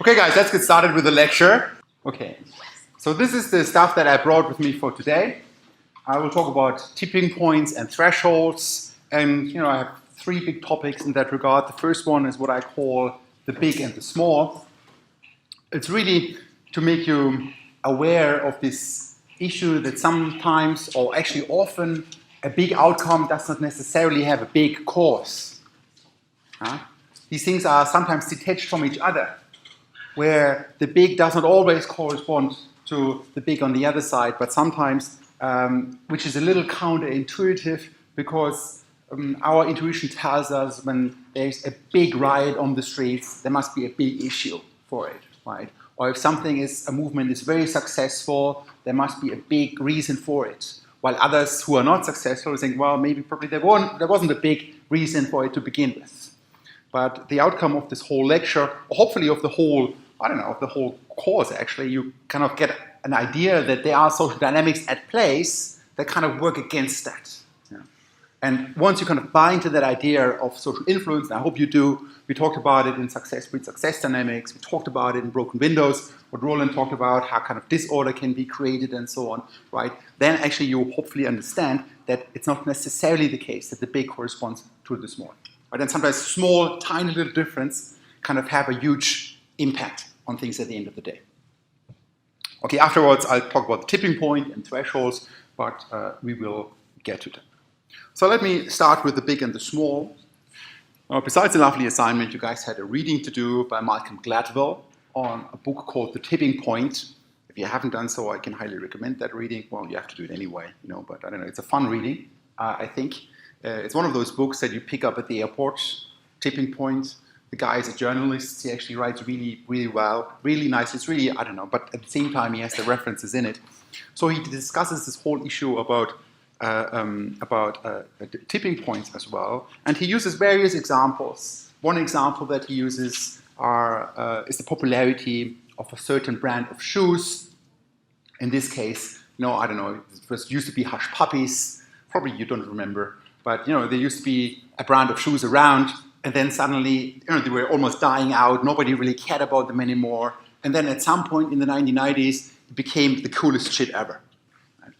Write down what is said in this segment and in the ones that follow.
Okay guys, let's get started with the lecture. Okay, so this is the stuff that I brought with me for today. I will talk about tipping points and thresholds, and I have three big topics in that regard. The first one is what I call the big and the small. It's really to make you aware of this issue that sometimes, or actually often, a big outcome does not necessarily have a big cause. These things are sometimes detached from each other, where the big does not always correspond to the big on the other side, but sometimes, which is a little counterintuitive, because our intuition tells us when there's a big riot on the streets, there must be a big issue for it, right? Or if a movement is very successful, there must be a big reason for it. While others who are not successful think, well, probably there wasn't a big reason for it to begin with. But the outcome of this whole lecture, or hopefully of the whole, of the whole course actually, you kind of get an idea that there are social dynamics at place that kind of work against that. Yeah. And once you kind of buy into that idea of social influence, and I hope you do, we talked about it in success dynamics, we talked about it in broken windows, what Roland talked about, how kind of disorder can be created and so on, right? Then actually you hopefully understand that it's not necessarily the case that the big corresponds to the small. Right? And sometimes small, tiny little difference kind of have a huge impact on things at the end of the day. Okay, afterwards I'll talk about the tipping point and thresholds, but we will get to them. So let me start with the big and the small. Besides the lovely assignment, you guys had a reading to do by Malcolm Gladwell on a book called The Tipping Point. If you haven't done so, I can highly recommend that reading. Well, you have to do it anyway, but I don't know, it's a fun reading, I think. It's one of those books that you pick up at the airport, Tipping Point. The guy is a journalist. He actually writes really, really well, really nice. It's really, but at the same time, he has the references in it. So he discusses this whole issue about tipping points as well. And he uses various examples. One example that he uses is the popularity of a certain brand of shoes. In this case, it used to be Hush Puppies. Probably you don't remember. But, there used to be a brand of shoes around, and then suddenly, they were almost dying out. Nobody really cared about them anymore. And then at some point in the 1990s, it became the coolest shit ever. Right?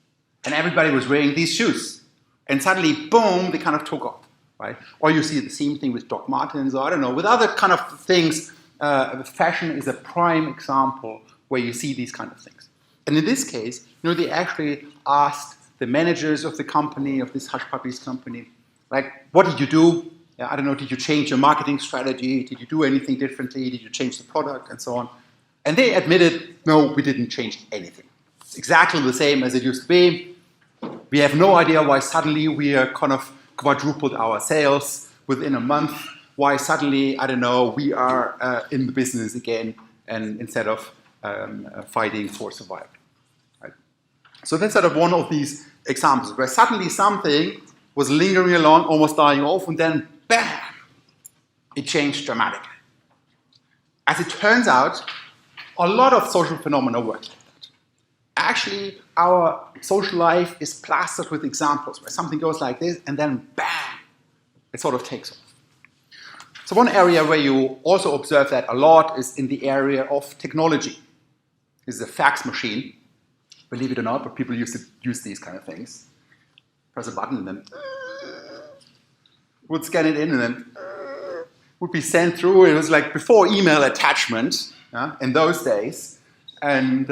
And everybody was wearing these shoes. And suddenly, boom, they kind of took off, right? Or you see the same thing with Doc Martens, or with other kind of things. Fashion is a prime example where you see these kind of things. And in this case, they actually asked the managers of the company, of this Hush Puppies company, like, what did you do? Did you change your marketing strategy? Did you do anything differently? Did you change the product and so on? And they admitted, no, we didn't change anything. It's exactly the same as it used to be. We have no idea why suddenly we are kind of quadrupled our sales within a month. Why suddenly, we are in the business again, and instead of fighting for survival. Right? So that's sort of one of these examples where suddenly something was lingering along, almost dying off, and then bam, it changed dramatically. As it turns out, a lot of social phenomena work like that. Actually, our social life is plastered with examples where something goes like this, and then bam, it sort of takes off. So one area where you also observe that a lot is in the area of technology. This is a fax machine, believe it or not, but people used to use these kind of things. Press a button and then would scan it in and then would be sent through. It was like before email attachment in those days. And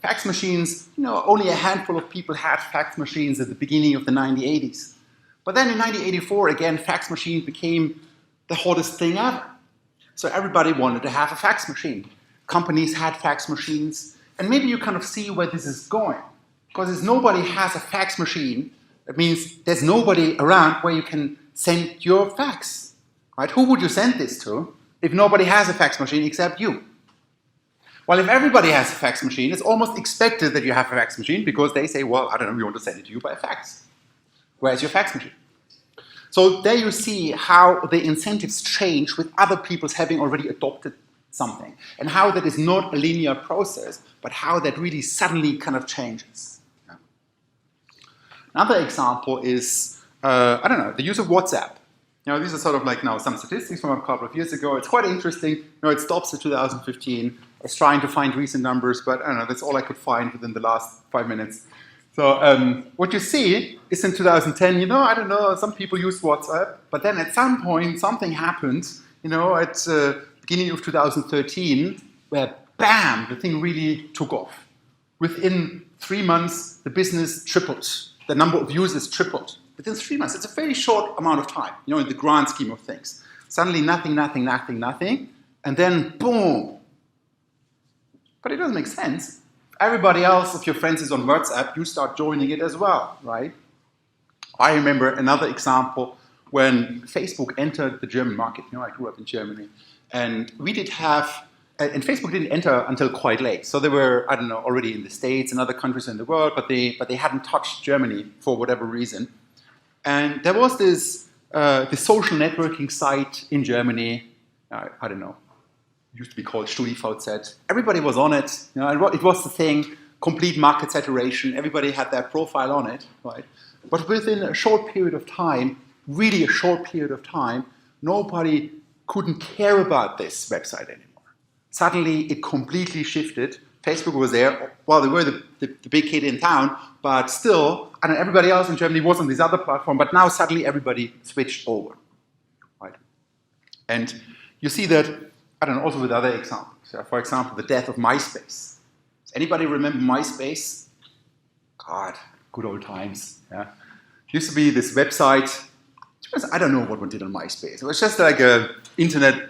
fax machines, only a handful of people had fax machines at the beginning of the 1980s. But then in 1984, again, fax machines became the hottest thing ever. So everybody wanted to have a fax machine. Companies had fax machines. And maybe you kind of see where this is going. Because if nobody has a fax machine, that means there's nobody around where you can send your fax. Right? Who would you send this to if nobody has a fax machine except you? Well, if everybody has a fax machine, it's almost expected that you have a fax machine because they say, well, we want to send it to you by fax. Where's your fax machine? So there you see how the incentives change with other people's having already adopted something, and how that is not a linear process, but how that really suddenly kind of changes. Another example is, the use of WhatsApp. These are sort of like now some statistics from a couple of years ago. It's quite interesting. It stops at 2015. I was trying to find recent numbers, but I don't know, that's all I could find within the last 5 minutes. So what you see is in 2010, I don't know, some people used WhatsApp, but then at some point something happened, at the beginning of 2013, where bam, the thing really took off. Within 3 months, the business tripled. The number of users tripled. Within 3 months, it's a very short amount of time, in the grand scheme of things. Suddenly nothing, and then boom. But it doesn't make sense. Everybody else of your friends is on WhatsApp, you start joining it as well, right? I remember another example when Facebook entered the German market. I grew up in Germany. And we did have, and Facebook didn't enter until quite late. So they were, I don't know, already in the States and other countries in the world, but they hadn't touched Germany for whatever reason. And there was this social networking site in Germany, I don't know, it used to be called StudiVZ. Everybody was on it. It was the thing, complete market saturation. Everybody had their profile on it, right? But within a short period of time, really a short period of time, nobody couldn't care about this website anymore. Suddenly, it completely shifted. Facebook was there. Well, they were the big kid in town, but still, and everybody else in Germany was on this other platform, but now suddenly everybody switched over, right? And you see that, I don't know, also with other examples. For example, the death of MySpace. Does anybody remember MySpace? God, good old times. Yeah. Used to be this website. I don't know what one did on MySpace. It was just like a internet,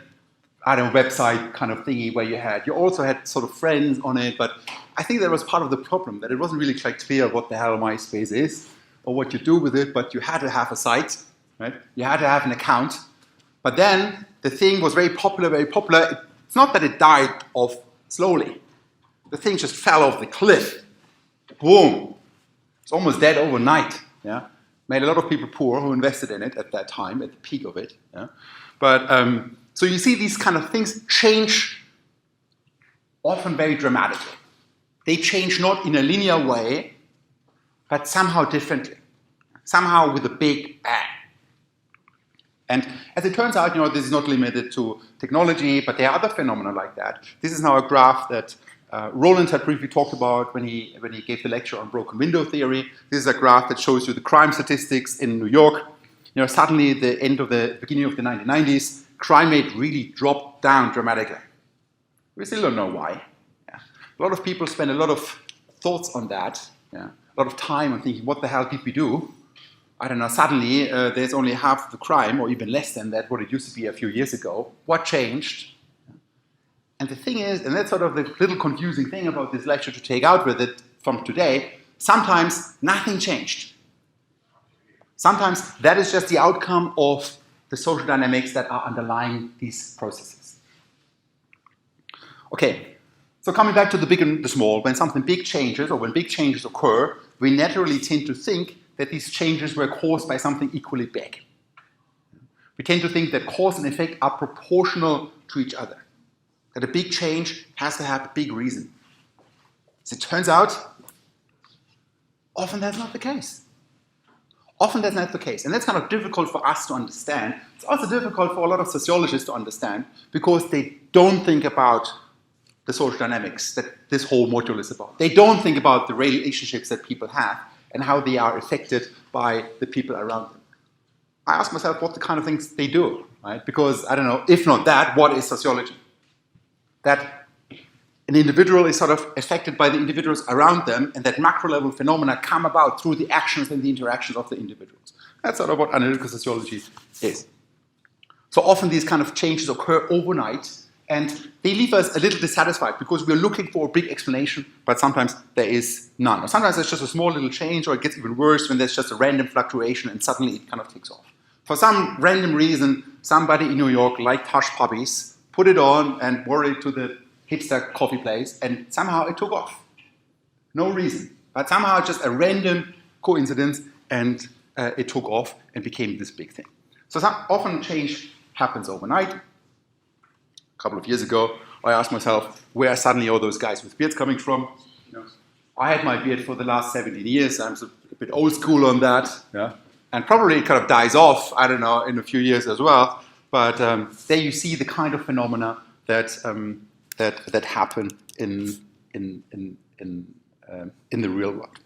website kind of thingy where you also had sort of friends on it, but I think that was part of the problem, that it wasn't really quite clear what the hell MySpace is or what you do with it, but you had to have a site, right? You had to have an account. But then the thing was very popular, very popular. It's not that it died off slowly. The thing just fell off the cliff. Boom. It's almost dead overnight. Yeah. Made a lot of people poor who invested in it at that time, at the peak of it. Yeah. But so you see these kind of things change often very dramatically. They change not in a linear way, but somehow differently. Somehow with a big bang. And as it turns out, this is not limited to technology, but there are other phenomena like that. This is now a graph that Roland had briefly talked about when he gave the lecture on broken window theory. This is a graph that shows you the crime statistics in New York. Suddenly, the beginning of the 1990s, crime rate really dropped down dramatically. We still don't know why. Yeah. A lot of people spend a lot of thoughts on that. Yeah. A lot of time on thinking, what the hell did we do? I don't know, suddenly there's only half the crime, or even less than that, what it used to be a few years ago. What changed? And the thing is, and that's sort of the little confusing thing about this lecture to take out with it from today, sometimes nothing changed. Sometimes that is just the outcome of the social dynamics that are underlying these processes. Okay, so coming back to the big and the small, when something big changes, or when big changes occur, we naturally tend to think that these changes were caused by something equally big. We tend to think that cause and effect are proportional to each other. That a big change has to have a big reason. As it turns out, often that's not the case. Often that's not the case. And that's kind of difficult for us to understand. It's also difficult for a lot of sociologists to understand because they don't think about the social dynamics that this whole module is about. They don't think about the relationships that people have and how they are affected by the people around them. I ask myself what the kind of things they do, right? Because, I don't know, if not that, what is sociology? That an individual is sort of affected by the individuals around them, and that macro-level phenomena come about through the actions and the interactions of the individuals. That's sort of what analytical sociology is. So often these kind of changes occur overnight, and they leave us a little dissatisfied because we're looking for a big explanation, but sometimes there is none. Or sometimes it's just a small little change, or it gets even worse when there's just a random fluctuation and suddenly it kind of takes off. For some random reason, somebody in New York liked hush puppies, put it on and wore it to the hipster coffee place, and somehow it took off. No reason, but somehow just a random coincidence, and it took off and became this big thing. So often change happens overnight. A couple of years ago, I asked myself, where are suddenly all those guys with beards coming from? I had my beard for the last 17 years. I'm a bit old school on that. Yeah. And probably it kind of dies off, I don't know, in a few years as well. But there you see the kind of phenomena that that happen in the real world.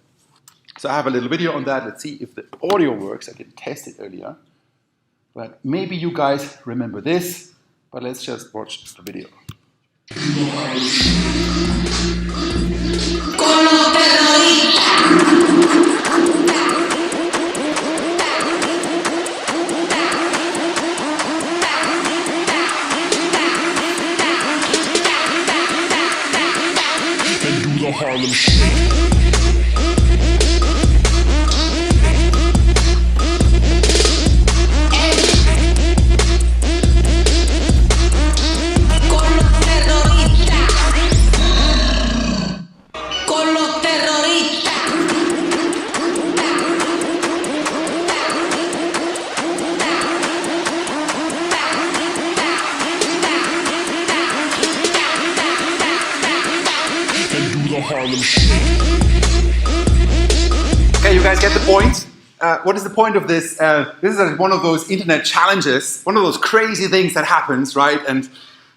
So I have a little video on that. Let's see if the audio works. I didn't test it earlier. But maybe you guys remember this, but let's just watch the video. Harlem Shake. Okay, you guys get the point? What is the point of this? This is one of those internet challenges, one of those crazy things that happens, right? And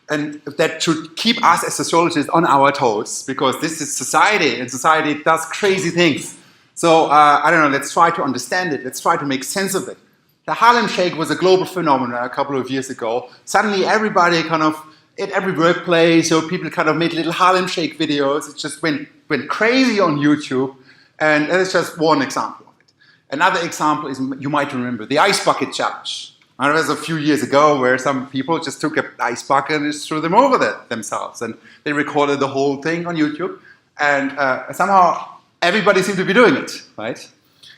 that should keep us as sociologists on our toes, because this is society, and society does crazy things. So, I don't know, let's try to understand it. Let's try to make sense of it. The Harlem Shake was a global phenomenon a couple of years ago. Suddenly everybody kind of, at every workplace, so people kind of made little Harlem Shake videos. It just went crazy on YouTube, and that's just one example of it. Another example is, you might remember, the ice bucket challenge. It was a few years ago where some people just took an ice bucket and just threw them over themselves, and they recorded the whole thing on YouTube, and somehow everybody seemed to be doing it, right?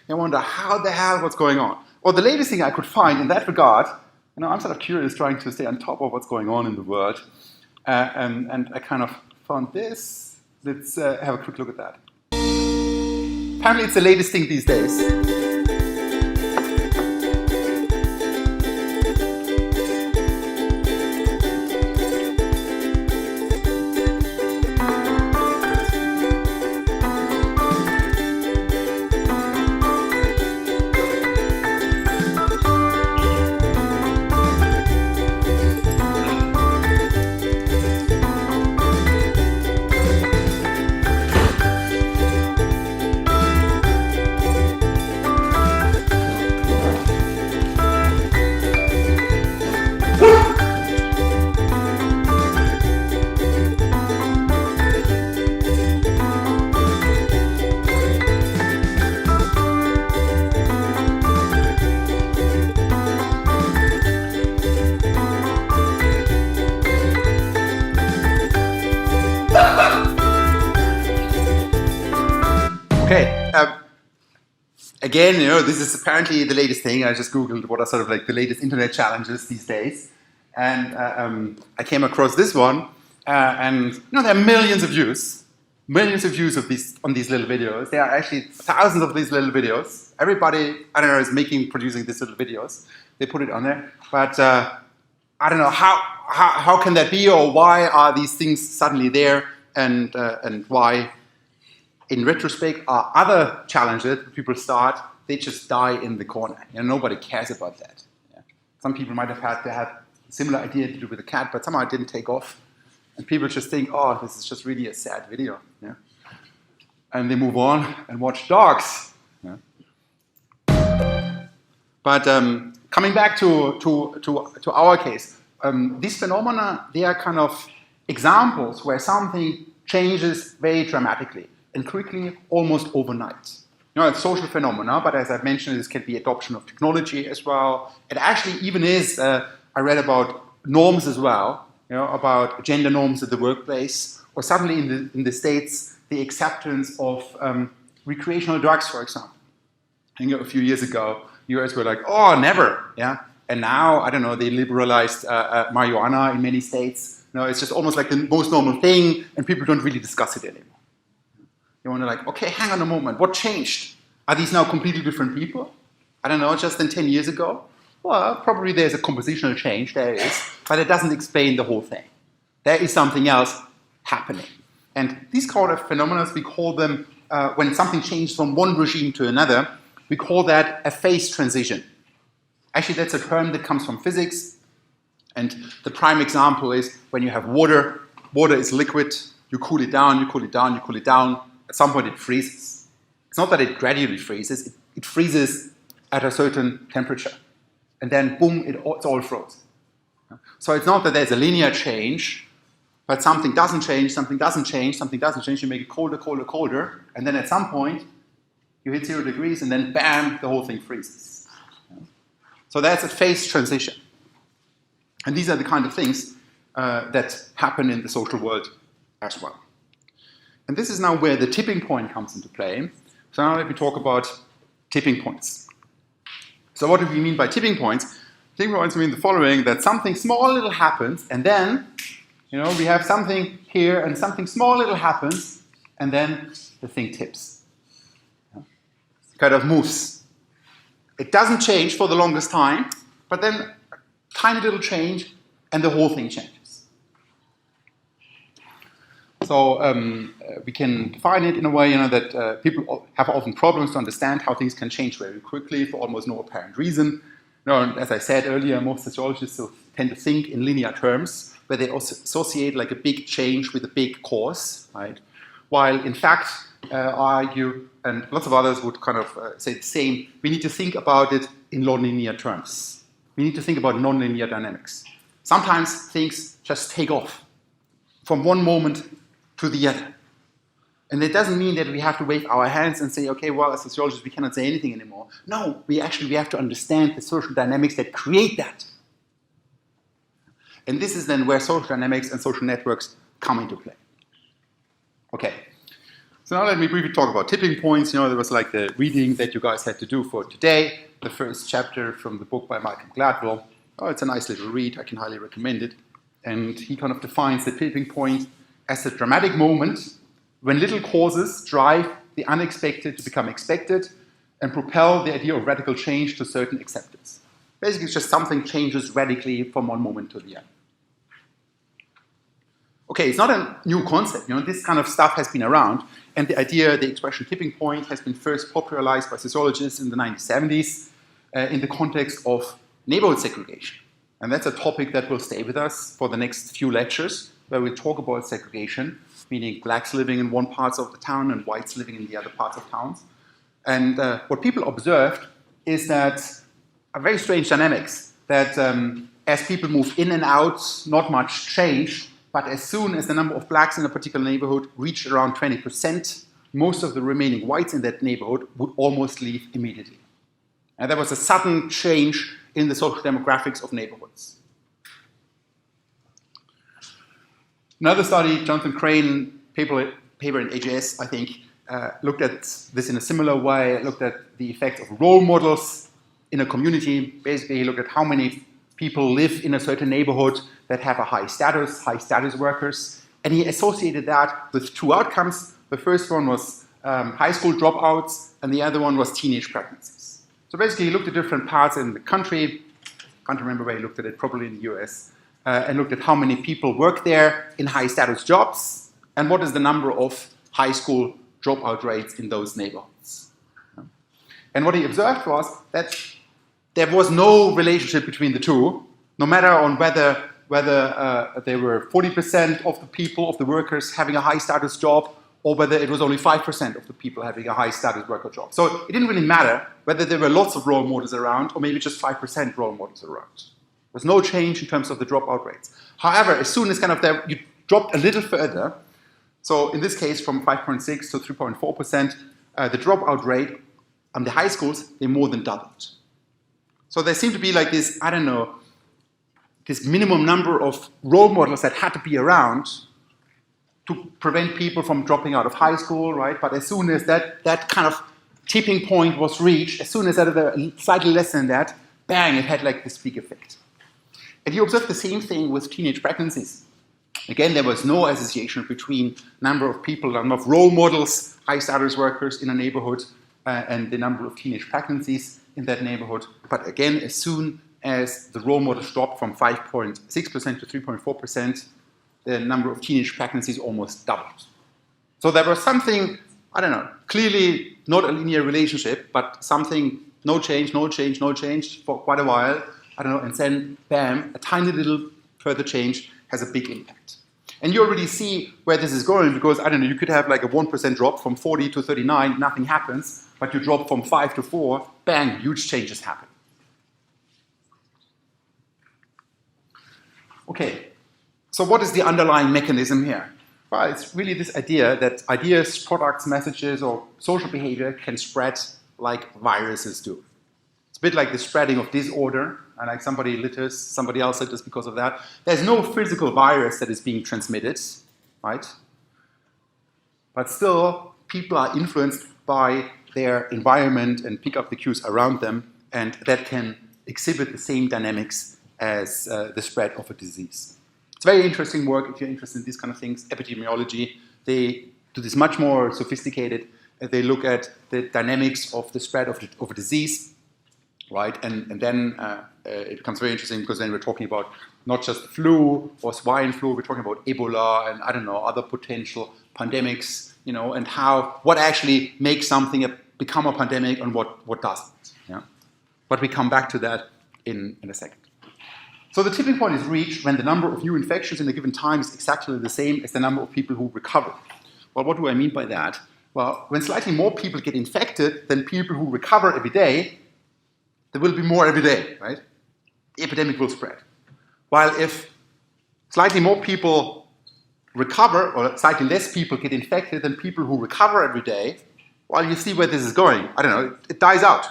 I wonder, how the hell, what's going on? Well, the latest thing I could find in that regard, you know, I'm sort of curious, trying to stay on top of what's going on in the world, and I kind of found this. Let's have a quick look at that. Apparently it's the latest thing these days. Okay, again, you know, this is apparently the latest thing. I just Googled what are sort of like the latest internet challenges these days. And I came across this one, and you know, there are millions of views of these on these little videos. There are actually thousands of these little videos. Everybody, I don't know, is producing these little videos. They put it on there, but I don't know how can that be, or why are these things suddenly there, and why, in retrospect, are other challenges people start, they just die in the corner. You know, nobody cares about that. Yeah. Some people might have had to have a similar idea to do with a cat, but somehow it didn't take off. And people just think, oh, this is just really a sad video. Yeah. And they move on and watch dogs. Yeah. But coming back to our case, these phenomena, they are kind of examples where something changes very dramatically and quickly, almost overnight. You know, it's social phenomena, but as I've mentioned, this can be adoption of technology as well. It actually even is, I read about norms as well, you know, about gender norms at the workplace, or suddenly in the States, the acceptance of recreational drugs, for example. I think a few years ago, US were like, oh, never, yeah? And now, I don't know, they liberalized marijuana in many states. You know, it's just almost like the most normal thing, and people don't really discuss it anymore. You want to like, okay, hang on a moment, what changed? Are these now completely different people? I don't know, just than 10 years ago? Well, probably there's a compositional change, there is, but it doesn't explain the whole thing. There is something else happening. And these kind of phenomena, we call them, when something changes from one regime to another, we call that a phase transition. Actually, that's a term that comes from physics. And the prime example is when you have water. Water is liquid. You cool it down, you cool it down, you cool it down. At some point, it freezes. It's not that it gradually freezes. It freezes at a certain temperature. And then, boom, it's all frozen. So it's not that there's a linear change, but something doesn't change, something doesn't change, something doesn't change. You make it colder, colder, colder. And then at some point, you hit 0 degrees, and then, bam, the whole thing freezes. So that's a phase transition. And these are the kind of things that happen in the social world as well. And this is now where the tipping point comes into play. So now let me talk about tipping points. So what do we mean by tipping points? Tipping points mean the following, that something small little happens, and then, we have something here, and something small little happens, and then the thing tips. It kind of moves. It doesn't change for the longest time, but then a tiny little change, and the whole thing changes. So we can define it in a way that people have often problems to understand how things can change very quickly for almost no apparent reason. As I said earlier, most sociologists tend to think in linear terms, where they also associate like a big change with a big cause, right? While in fact, argue, and lots of others would kind of say the same, we need to think about it in nonlinear terms. We need to think about nonlinear dynamics. Sometimes things just take off from one moment to the other. And it doesn't mean that we have to wave our hands and say, okay, well, as sociologists, we cannot say anything anymore. No, we have to understand the social dynamics that create that. And this is then where social dynamics and social networks come into play. Okay, so now let me briefly talk about tipping points. There was like the reading that you guys had to do for today, the first chapter from the book by Malcolm Gladwell. Oh, it's a nice little read, I can highly recommend it. And he kind of defines the tipping point as a dramatic moment when little causes drive the unexpected to become expected and propel the idea of radical change to certain acceptance. Basically, it's just something changes radically from one moment to the other. Okay, it's not a new concept. This kind of stuff has been around, and the idea, the expression tipping point, has been first popularized by sociologists in the 1970s in the context of neighborhood segregation. And that's a topic that will stay with us for the next few lectures, where we'll talk about segregation, meaning blacks living in one part of the town and whites living in the other parts of towns. And what people observed is that a very strange dynamics, that as people move in and out, not much changed, but as soon as the number of blacks in a particular neighborhood reached around 20%, most of the remaining whites in that neighborhood would almost leave immediately. And there was a sudden change in the social demographics of neighborhoods. Another study, Jonathan Crane, paper in AJS, I think, looked at this in a similar way, looked at the effect of role models in a community. Basically, he looked at how many people live in a certain neighborhood that have a high status workers, and he associated that with two outcomes. The first one was high school dropouts, and the other one was teenage pregnancies. So basically, he looked at different parts in the country. Can't remember where he looked at it, probably in the US. And looked at how many people work there in high-status jobs, and what is the number of high school dropout rates in those neighborhoods. And what he observed was that there was no relationship between the two, no matter on whether there were 40% of the people, of the workers, having a high-status job, or whether it was only 5% of the people having a high-status worker job. So it didn't really matter whether there were lots of role models around, or maybe just 5% role models around. There was no change in terms of the dropout rates. However, as soon as you dropped a little further, so in this case from 5.6 to 3.4%, the dropout rate on the high schools, they more than doubled. So there seemed to be like this, this minimum number of role models that had to be around to prevent people from dropping out of high school, right? But as soon as that kind of tipping point was reached, as soon as that was slightly less than that, bang, it had like this big effect. And you observe the same thing with teenage pregnancies. Again, there was no association between number of people, number of role models, high-status workers in a neighborhood, and the number of teenage pregnancies in that neighborhood. But again, as soon as the role models dropped from 5.6% to 3.4%, the number of teenage pregnancies almost doubled. So there was something I don't know, clearly not a linear relationship, but something, no change, no change, no change for quite a while, I don't know, and then, bam, a tiny little further change has a big impact. And you already see where this is going because, I don't know, you could have like a 1% drop from 40 to 39, nothing happens, but you drop from 5 to 4, bang, huge changes happen. Okay, so what is the underlying mechanism here? Well, it's really this idea that ideas, products, messages, or social behavior can spread like viruses do. It's a bit like the spreading of disorder, and like somebody litters, somebody else litters because of that. There's no physical virus that is being transmitted, right? But still, people are influenced by their environment and pick up the cues around them, and that can exhibit the same dynamics as the spread of a disease. It's very interesting work if you're interested in these kind of things. Epidemiology, they do this much more sophisticated. They look at the dynamics of the spread of a disease, right? And then it becomes very interesting because then we're talking about not just flu or swine flu, we're talking about Ebola and I don't know, other potential pandemics, you know, and what actually makes something become a pandemic and what doesn't. Yeah? But we come back to that in a second. So the tipping point is reached when the number of new infections in a given time is exactly the same as the number of people who recover. Well, what do I mean by that? Well, when slightly more people get infected than people who recover every day, there will be more every day, right? The epidemic will spread. While if slightly more people recover, or slightly less people get infected than people who recover every day, well, you see where this is going. I don't know, it dies out.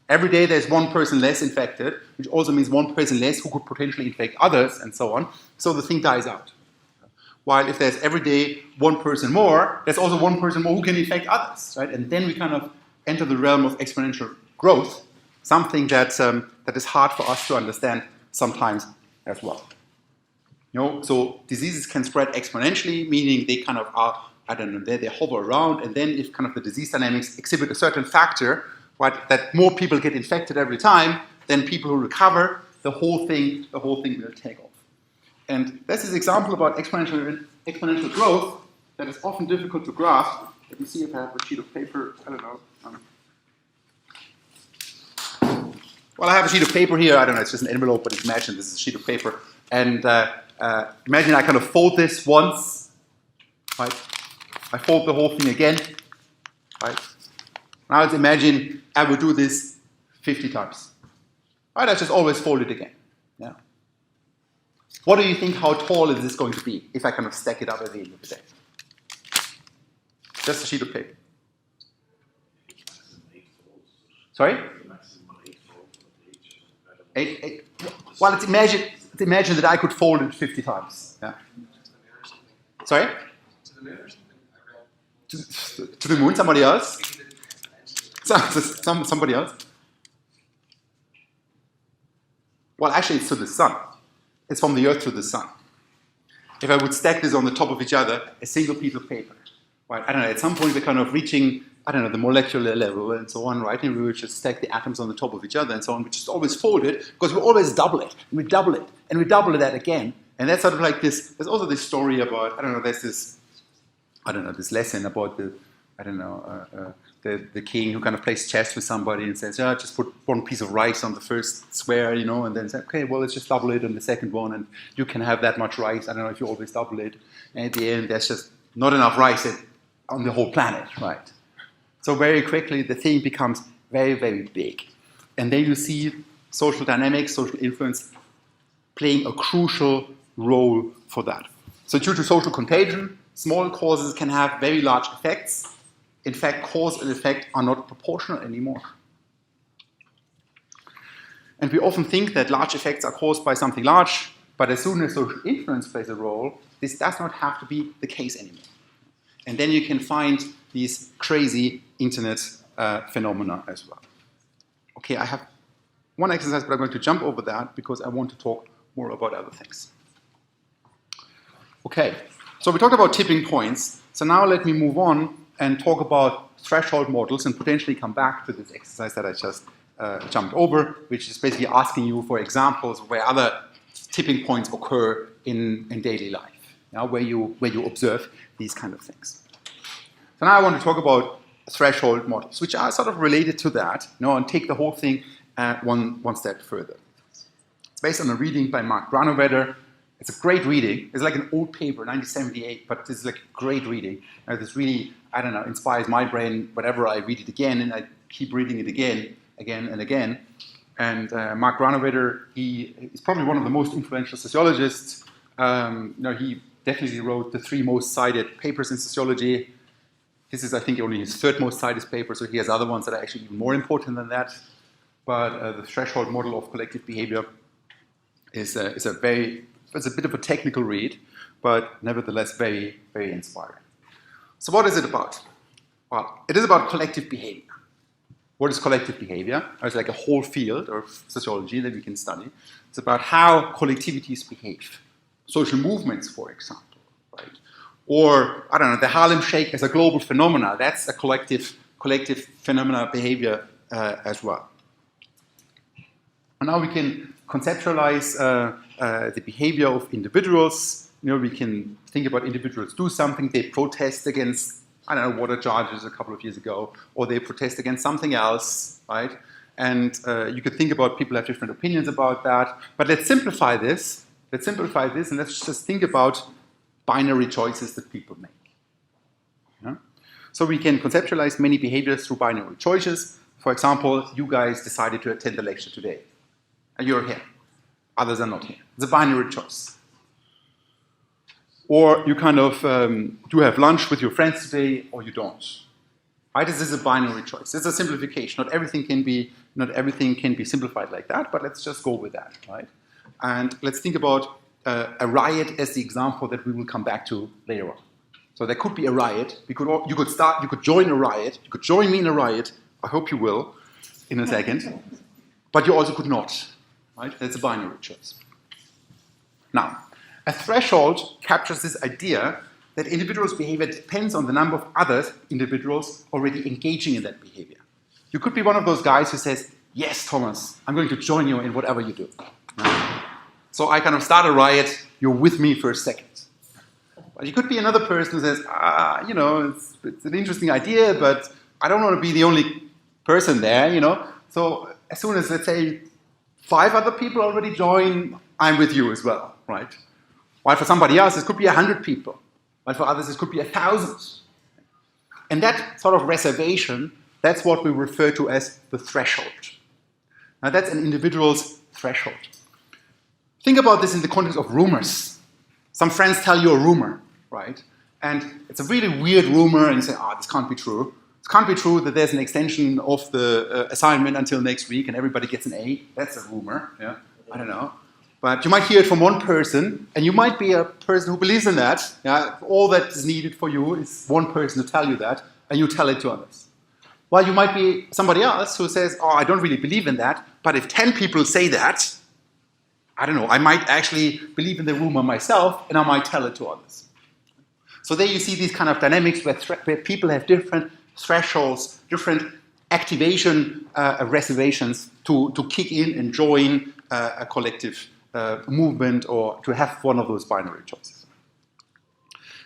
Every day there's one person less infected, which also means one person less who could potentially infect others and so on. So the thing dies out. While if there's every day one person more, there's also one person more who can infect others, right? And then we kind of enter the realm of exponential growth, something that is hard for us to understand sometimes as well. You know, so diseases can spread exponentially, meaning they kind of are, I don't know, they hover around, and then if kind of the disease dynamics exhibit a certain factor, right, that more people get infected every time than people who recover, the whole thing will take off. And this is an example about exponential growth that is often difficult to grasp. Let me see if I have a sheet of paper. I don't know. Well, I have a sheet of paper here. I don't know. It's just an envelope, but imagine this is a sheet of paper. And imagine I kind of fold this once. Right? I fold the whole thing again. Right? Now let's imagine I would do this 50 times. Right? I just always fold it again. Yeah. What do you think, how tall is this going to be if I kind of stack it up at the end of the day? Just a sheet of paper. Sorry? Eight. Well, let's imagine that I could fold it 50 times. Yeah. Sorry? To the moon, somebody else? Somebody else? Well, actually, it's to the sun. It's from the Earth to the sun. If I would stack this on the top of each other, a single piece of paper, right? I don't know, at some point we're kind of reaching, I don't know, the molecular level and so on, right? And we would just stack the atoms on the top of each other and so on. We just always fold it because we always double it, and we double it, and we double that again. And that's sort of like this, there's also this story about, I don't know, there's this, I don't know, this lesson about the, I don't know, the king who kind of plays chess with somebody and says, yeah, just put one piece of rice on the first square, you know, and then say, okay, well, let's just double it on the second one, and you can have that much rice. I don't know if you always double it. And at the end, there's just not enough rice on the whole planet, right? So very quickly, the thing becomes very, very big. And then you see social dynamics, social influence playing a crucial role for that. So due to social contagion, small causes can have very large effects. In fact, cause and effect are not proportional anymore. And we often think that large effects are caused by something large, but as soon as social influence plays a role, this does not have to be the case anymore. And then you can find these crazy internet phenomena as well. Okay, I have one exercise, but I'm going to jump over that because I want to talk more about other things. Okay, so we talked about tipping points. So now let me move on and talk about threshold models and potentially come back to this exercise that I just jumped over, which is basically asking you for examples where other tipping points occur in daily life, where you observe these kind of things. So now I want to talk about threshold models, which are sort of related to that, and take the whole thing one step further. It's based on a reading by Mark Grund. It's a great reading. It's like an old paper, 1978, but it's like a great reading. This really, inspires my brain whenever I read it again, and I keep reading it again and again. And Mark Grund, he is probably one of the most influential sociologists. He definitely wrote the 3 most cited papers in sociology. This is, I think, only his 3rd most cited paper, so he has other ones that are actually even more important than that. But the threshold model of collective behavior is a bit of a technical read, but nevertheless very, very inspiring. So what is it about? Well, it is about collective behavior. What is collective behavior? It's like a whole field of sociology that we can study. It's about how collectivities behave. Social movements, for example, right? Or, the Harlem Shake as a global phenomena. That's a collective phenomena behavior as well. And now we can conceptualize the behavior of individuals. We can think about individuals do something, they protest against, water charges a couple of years ago, or they protest against something else, right? And you could think about people have different opinions about that. But let's simplify this. And let's just think about binary choices that people make. Yeah? So we can conceptualize many behaviors through binary choices. For example, you guys decided to attend the lecture today. And you're here. Others are not here. It's a binary choice. Or you do have lunch with your friends today, or you don't. Right? This is a binary choice. It's a simplification. Not everything can be simplified like that, but let's just go with that, right? And let's think about a riot as the example that we will come back to later on. So there could be a riot. You could join a riot. You could join me in a riot. I hope you will in a second. But you also could not. Right? That's a binary choice. Now, a threshold captures this idea that individuals' behavior depends on the number of other individuals already engaging in that behavior. You could be one of those guys who says, yes, Thomas, I'm going to join you in whatever you do. So I start a riot, you're with me for a second. But you could be another person who says, it's an interesting idea, but I don't want to be the only person there, So as soon as, let's say, 5 other people already join, I'm with you as well, right? While for somebody else, it could be 100 people. While for others, it could be 1,000. And that sort of reservation, that's what we refer to as the threshold. Now, that's an individual's threshold. Think about this in the context of rumors. Some friends tell you a rumor, right? And it's a really weird rumor, and you say, this can't be true. It can't be true that there's an extension of the assignment until next week and everybody gets an A. That's a rumor, yeah? I don't know. But you might hear it from one person, and you might be a person who believes in that. Yeah? All that is needed for you is one person to tell you that, and you tell it to others. While you might be somebody else who says, I don't really believe in that, but if 10 people say that, I don't know, I might actually believe in the rumor myself, and I might tell it to others. So there you see these kind of dynamics where people have different thresholds, different activation reservations to kick in and join a collective movement or to have one of those binary choices.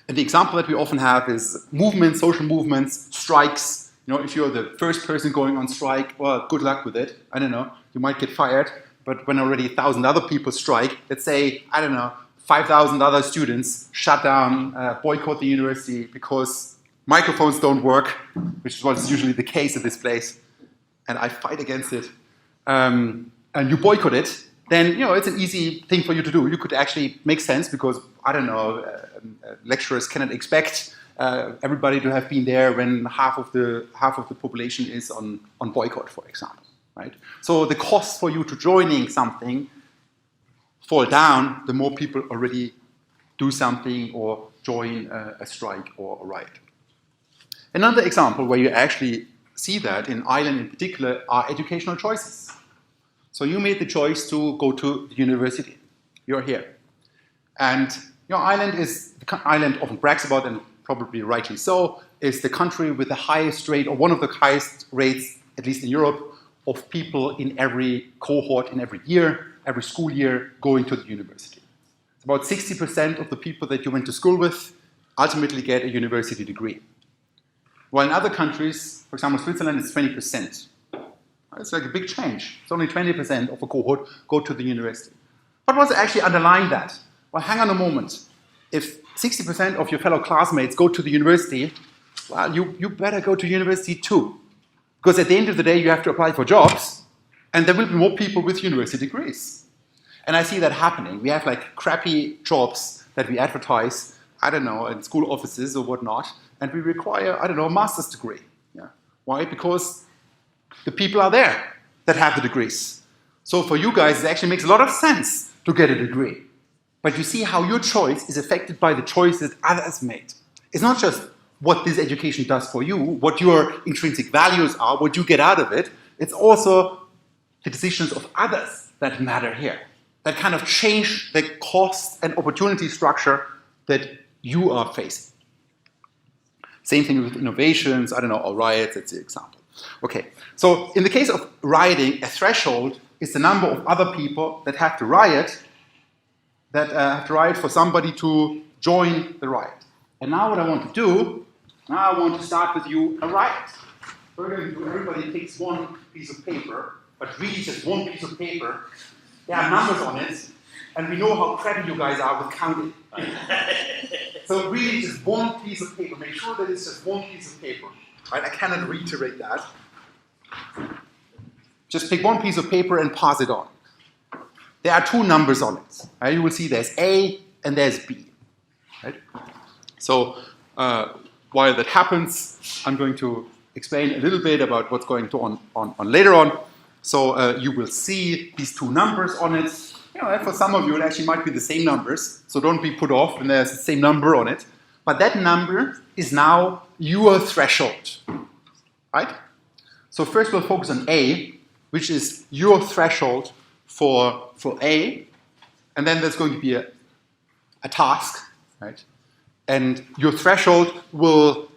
And the example that we often have is movements, social movements, strikes. If you're the first person going on strike, well, good luck with it. I don't know, you might get fired. But when already 1,000 other people strike, let's say, 5,000 other students shut down, boycott the university because microphones don't work, which is what's usually the case at this place, and I fight against it, and you boycott it, then it's an easy thing for you to do. You could actually make sense because, lecturers cannot expect everybody to have been there when half of the population is on boycott, for example. Right? So the cost for you to joining something fall down the more people already do something or join a strike or a riot. Another example where you actually see that in Ireland in particular are educational choices. So you made the choice to go to the university. You're here. And Ireland often brags about, and probably rightly so, is the country with the highest rate, or one of the highest rates, at least in Europe, of people in every cohort, in every year, every school year, going to the university. It's about 60% of the people that you went to school with ultimately get a university degree. While in other countries, for example, Switzerland, it's 20%. It's like a big change. It's only 20% of a cohort go to the university. What was actually underlying that? Well, hang on a moment. If 60% of your fellow classmates go to the university, well, you better go to university too. Because at the end of the day, you have to apply for jobs, and there will be more people with university degrees. And I see that happening. We have like crappy jobs that we advertise, I don't know, in school offices or whatnot, and we require, I don't know, a master's degree. Yeah. Why? Because the people are there that have the degrees. So for you guys, it actually makes a lot of sense to get a degree. But you see how your choice is affected by the choices others made. It's not just what this education does for you, what your intrinsic values are, what you get out of it. It's also the decisions of others that matter here, that kind of change the cost and opportunity structure that you are facing. Same thing with innovations, I don't know, or riots, that's the example. Okay, so in the case of rioting, a threshold is the number of other people that have to riot, for somebody to join the riot. And now what I want to do, now I want to start with you a riot. We're going to do, everybody takes one piece of paper, but really just one piece of paper. There are numbers on it, and we know how crappy you guys are with counting. So really just one piece of paper. Make sure that it's just one piece of paper. Right? I cannot reiterate that. Just pick one piece of paper and pass it on. There are two numbers on it. Right? You will see there's A and there's B. Right? So while that happens, I'm going to explain a little bit about what's going on later on. So you will see these two numbers on it. You know, for some of you, it actually might be the same numbers. So don't be put off when there's the same number on it. But that number is now your threshold. Right? So first we'll focus on A, which is your threshold for A. And then there's going to be a task. Right? And your threshold will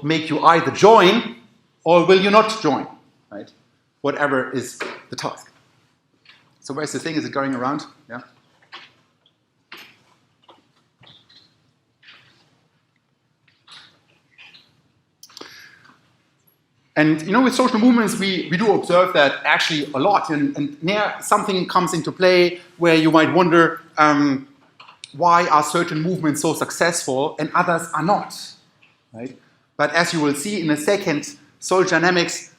make you either join or will you not join. Right? Whatever is the task. So where's the thing? Is it going around? Yeah. And you know, with social movements, we do observe that actually a lot. And there something comes into play where you might wonder, why are certain movements so successful and others are not? Right? But as you will see in a second, social dynamics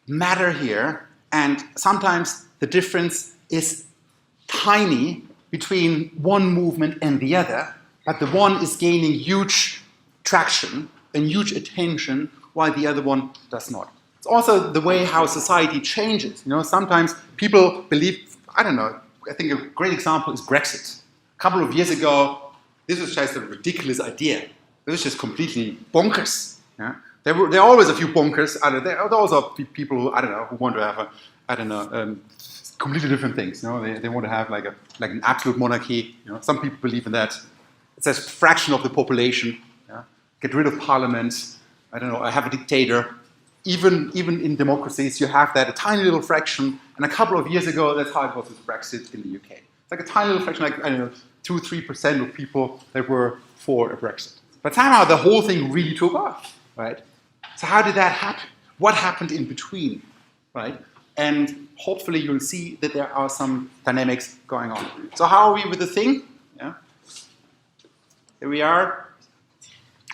matter here, and sometimes the difference is tiny between one movement and the other, but the one is gaining huge traction and huge attention, while the other one does not. It's also the way how society changes. You know, sometimes people believe, I don't know, I think a great example is Brexit. A couple of years ago, this was just a ridiculous idea. It was just completely bonkers. Yeah? There are always a few bonkers. There are also people who, I don't know, who want to have completely different things. You know, they want to have like an absolute monarchy. You know, some people believe in that. It's a fraction of the population. Yeah? Get rid of parliament. I don't know. I have a dictator. Even in democracies, you have that, a tiny little fraction. And a couple of years ago, that's how it was with Brexit in the UK. It's like a tiny little fraction, like, I don't know, 2-3% of people that were for a Brexit. But somehow the whole thing really took off, right? So how did that happen? What happened in between, right? And hopefully you'll see that there are some dynamics going on. So how are we with the thing? Yeah. Here we are.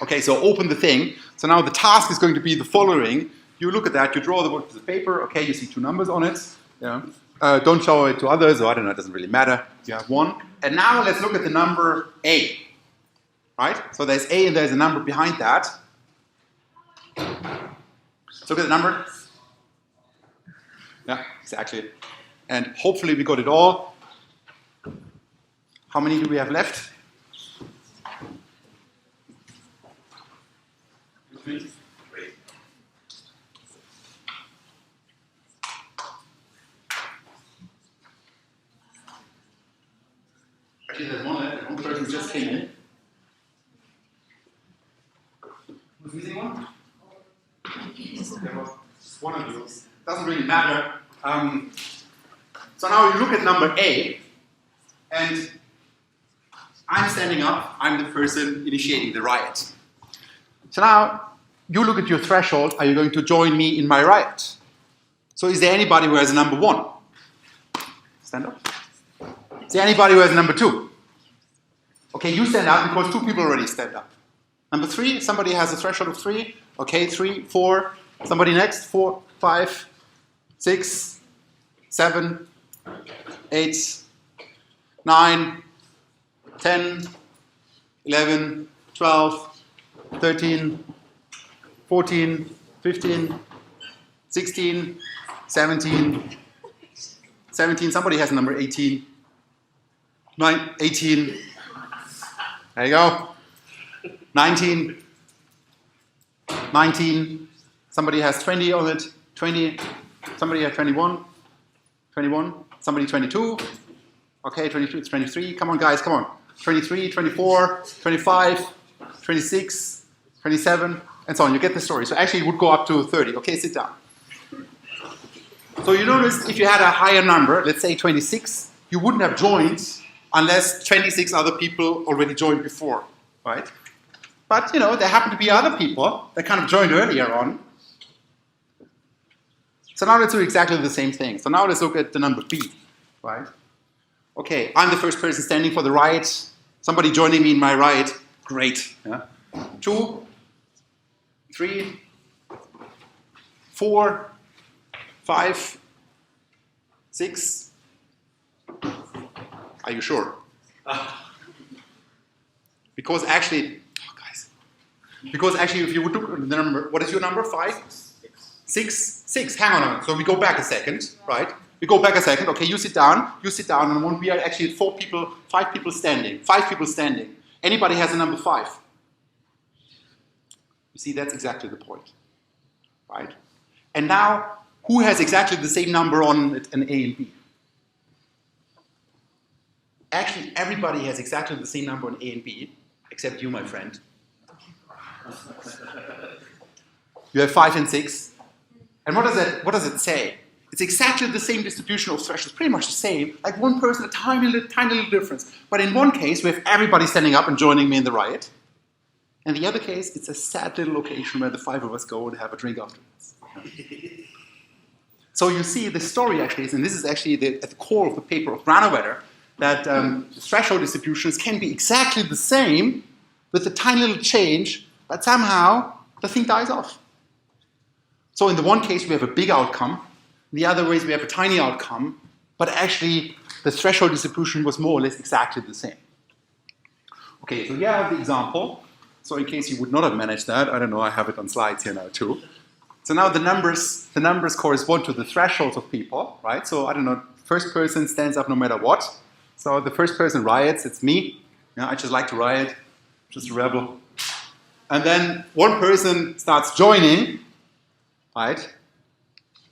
Okay, so open the thing. So now the task is going to be the following. You look at that, you draw the piece of paper. Okay, you see two numbers on it. Yeah. Don't show it to others, or I don't know, it doesn't really matter. You have one. And now let's look at the number A. Right? So there's A and there's a number behind that. Let's look at the number. Yeah, exactly. And hopefully we got it all. How many do we have left? Great. Actually, there's one person who just came in. Who's missing one? There was one of you. Doesn't really matter. So now you look at number A, and I'm standing up. I'm the person initiating the riot. So now you look at your threshold, are you going to join me in my riot? So is there anybody who has a number 1? Stand up. Is there anybody who has a number 2? Okay, you stand up because 2 people already stand up. Number 3, somebody has a threshold of 3. Okay, 3, 4. Somebody next, 4, 5, 6, 7, 8, 9, 10, 11, 12, 13, 14, 15, 16, 17, 17. Somebody has a number 18. 18. There you go. 19. 19. Somebody has 20 on it. 20. Somebody has 21. 21. Somebody 22. Okay, 22. It's 23. Come on, guys. Come on. 23, 24, 25, 26, 27, and so on. You get the story. So actually it would go up to 30. Okay, sit down. So you notice if you had a higher number, let's say 26, you wouldn't have joined unless 26 other people already joined before, right? But, you know, there happen to be other people that kind of joined earlier on. So now let's do exactly the same thing. So now let's look at the number B, right? Okay, I'm the first person standing for the riot. Somebody joining me in my riot. Great. Yeah. 2, 3, 4, 5, 6. Are you sure? Because actually, if you would look at the number, what is your number? 5? 6? 6. Hang on a minute. So we go back a second, right? We go back a second. Okay, you sit down, and we are actually 5 people standing. 5 people standing. Anybody has a number 5? You see, that's exactly the point, right? And now, who has exactly the same number on an A and B? Actually, everybody has exactly the same number on A and B, except you, my friend. You have 5 and 6. And what does it say? It's exactly the same distribution of thresholds, pretty much the same, like one person, a tiny little difference. But in one case, we have everybody standing up and joining me in the riot. In the other case, it's a sad little location where the 5 of us go and have a drink afterwards. So you see, the story actually is, and this is actually at the core of the paper of Grund, that threshold distributions can be exactly the same with a tiny little change, but somehow the thing dies off. So in the one case, we have a big outcome. In the other ways, we have a tiny outcome, but actually the threshold distribution was more or less exactly the same. Okay, so here I have the example. So in case you would not have managed that, I don't know, I have it on slides here now too. So now the numbers correspond to the thresholds of people, right? So I don't know, first person stands up no matter what. So the first person riots, it's me. Yeah, I just like to riot, just a rebel. And then one person starts joining, right?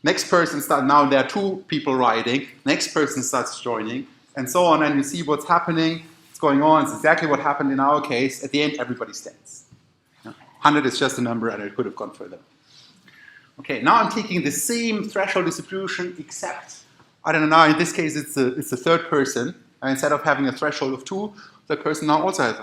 Next person starts, now there are 2 people rioting. Next person starts joining, and so on. And you see what's happening, what's going on. It's exactly what happened in our case. At the end, everybody stands. 100 is just a number, and it could have gone further. Okay, now I'm taking the same threshold distribution, except, I don't know, now in this case it's the third person. And instead of having a threshold of 2, the person now also has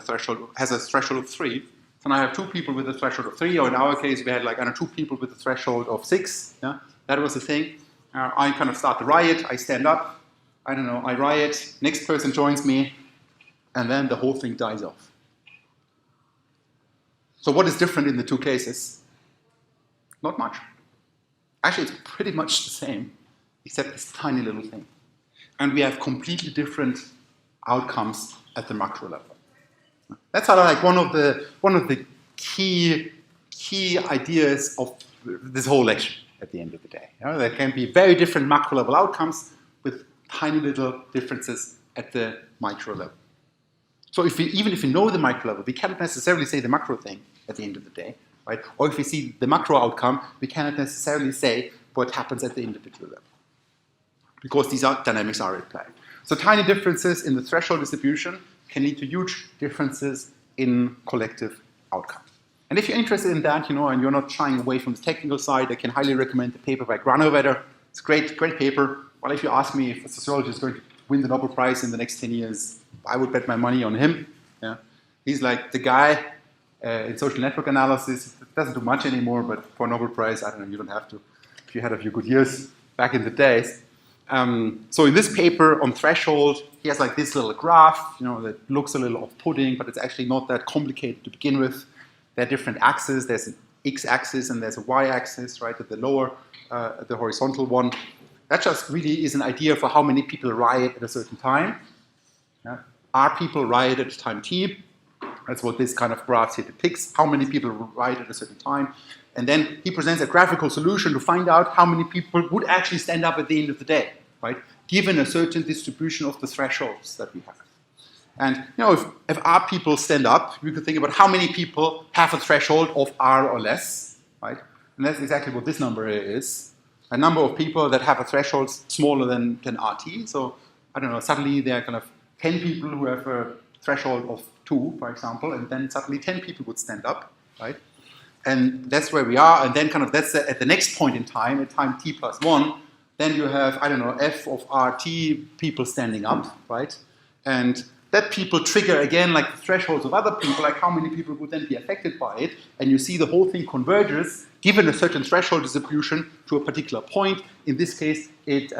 a threshold of 3. So now I have 2 people with a threshold of 3, or in our case we had like 2 people with a threshold of 6. Yeah, that was the thing. I kind of start the riot. I stand up. I don't know. I riot. Next person joins me, and then the whole thing dies off. So what is different in the 2 cases? Not much. Actually, it's pretty much the same, except this tiny little thing. And we have completely different outcomes at the macro level. That's sort of like one of the key ideas of this whole lecture at the end of the day. You know, there can be very different macro level outcomes with tiny little differences at the micro level. So even if we know the micro level, we cannot necessarily say the macro thing at the end of the day, right? Or if we see the macro outcome, we cannot necessarily say what happens at the individual level, because these dynamics are at play. So tiny differences in the threshold distribution can lead to huge differences in collective outcomes. And if you're interested in that, and you're not shying away from the technical side, I can highly recommend the paper by Grund. It's a great paper. Well, if you ask me if a sociologist is going to win the Nobel Prize in the next 10 years, I would bet my money on him. Yeah. He's like the guy in social network analysis. It doesn't do much anymore, but for a Nobel Prize, I don't know, you don't have to if you had a few good years back in the days. So in this paper on threshold, he has like this little graph, that looks a little off-putting, but it's actually not that complicated to begin with. There are different axes. There's an x-axis and there's a y-axis, right, at the lower, the horizontal one. That just really is an idea for how many people riot at a certain time. Yeah. Are people riot at time t? That's what this kind of graph here depicts, how many people riot at a certain time. And then he presents a graphical solution to find out how many people would actually stand up at the end of the day, right, given a certain distribution of the thresholds that we have. And if R people stand up, we could think about how many people have a threshold of R or less, right? And that's exactly what this number here is. A number of people that have a threshold smaller than RT. So, I don't know, suddenly there are kind of 10 people who have a threshold of 2, for example, and then suddenly 10 people would stand up, right? And that's where we are, and then kind of that's at the next point in time, at time t plus 1, then you have, I don't know, f of RT people standing up, right? And that people trigger again like the thresholds of other people, like how many people would then be affected by it, and you see the whole thing converges, given a certain threshold distribution, to a particular point. In this case, it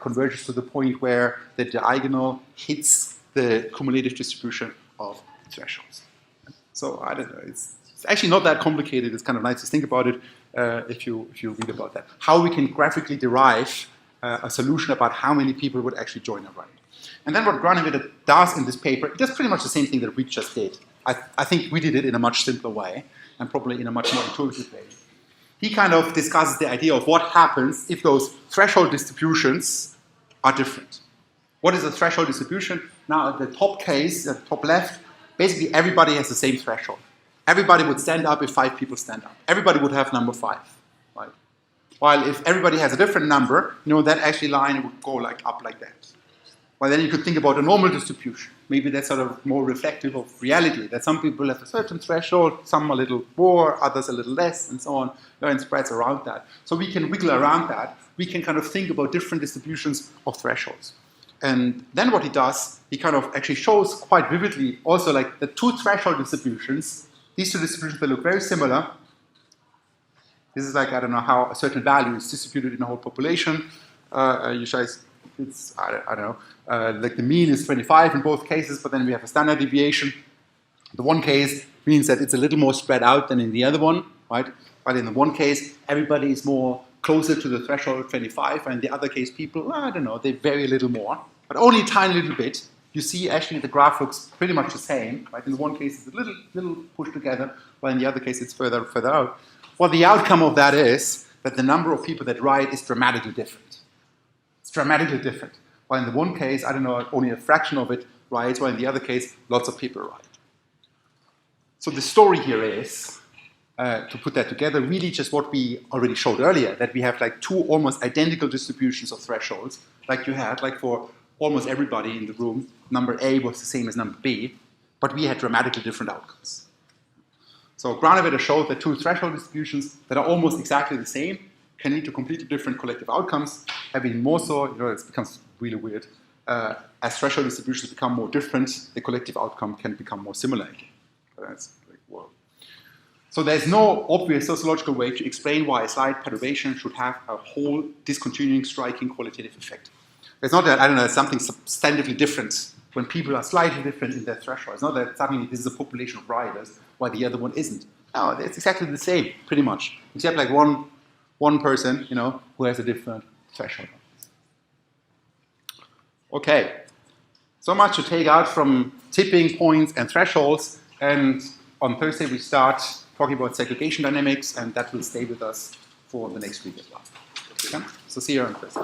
converges to the point where the diagonal hits the cumulative distribution of thresholds. So I don't know, it's actually not that complicated. It's kind of nice to think about it if you read about that. How we can graphically derive a solution about how many people would actually join a riot. And then what Grund does in this paper, it does pretty much the same thing that we just did. I think we did it in a much simpler way and probably in a much more intuitive way. He kind of discusses the idea of what happens if those threshold distributions are different. What is a threshold distribution? Now, at the top case, at the top left, basically everybody has the same threshold. Everybody would stand up if 5 people stand up. Everybody would have number 5, right? While if everybody has a different number, that actually line would go like up like that. Well, then you could think about a normal distribution. Maybe that's sort of more reflective of reality, that some people have a certain threshold, some a little more, others a little less, and so on, and spreads around that. So we can wiggle around that. We can kind of think about different distributions of thresholds. And then what he does, he kind of actually shows quite vividly also like the 2 threshold distributions. These 2 distributions, they look very similar. This is like, I don't know how a certain value is distributed in a whole population. It's, I don't know, like the mean is 25 in both cases, but then we have a standard deviation. The one case means that it's a little more spread out than in the other one, right? But in the one case, everybody is more closer to the threshold of 25, and in the other case, people, I don't know, they vary a little more, but only a tiny little bit. You see, actually, the graph looks pretty much the same, right? In the one case, it's a little pushed together, while in the other case, it's further out. Well, the outcome of that is that the number of people that riot is dramatically different. It's dramatically different. While in the one case, I don't know, only a fraction of it riots, while in the other case, lots of people riot. So the story here is, to put that together, really just what we already showed earlier, that we have like 2 almost identical distributions of thresholds, like you had, like for almost everybody in the room, number A was the same as number B, but we had dramatically different outcomes. So Grund showed that 2 threshold distributions that are almost exactly the same can lead to completely different collective outcomes. Having more so, it becomes really weird. As threshold distributions become more different, the collective outcome can become more similar again. That's like, whoa. So there's no obvious sociological way to explain why a slight perturbation should have a whole discontinuing, striking qualitative effect. It's not that, I don't know, something substantively different when people are slightly different in their threshold. It's not that suddenly this is a population of rioters while the other one isn't. No, it's exactly the same, pretty much. Except like one person, who has a different threshold. Okay, so much to take out from tipping points and thresholds. And on Thursday we start talking about segregation dynamics, and that will stay with us for the next week as well. Okay? So see you on Thursday.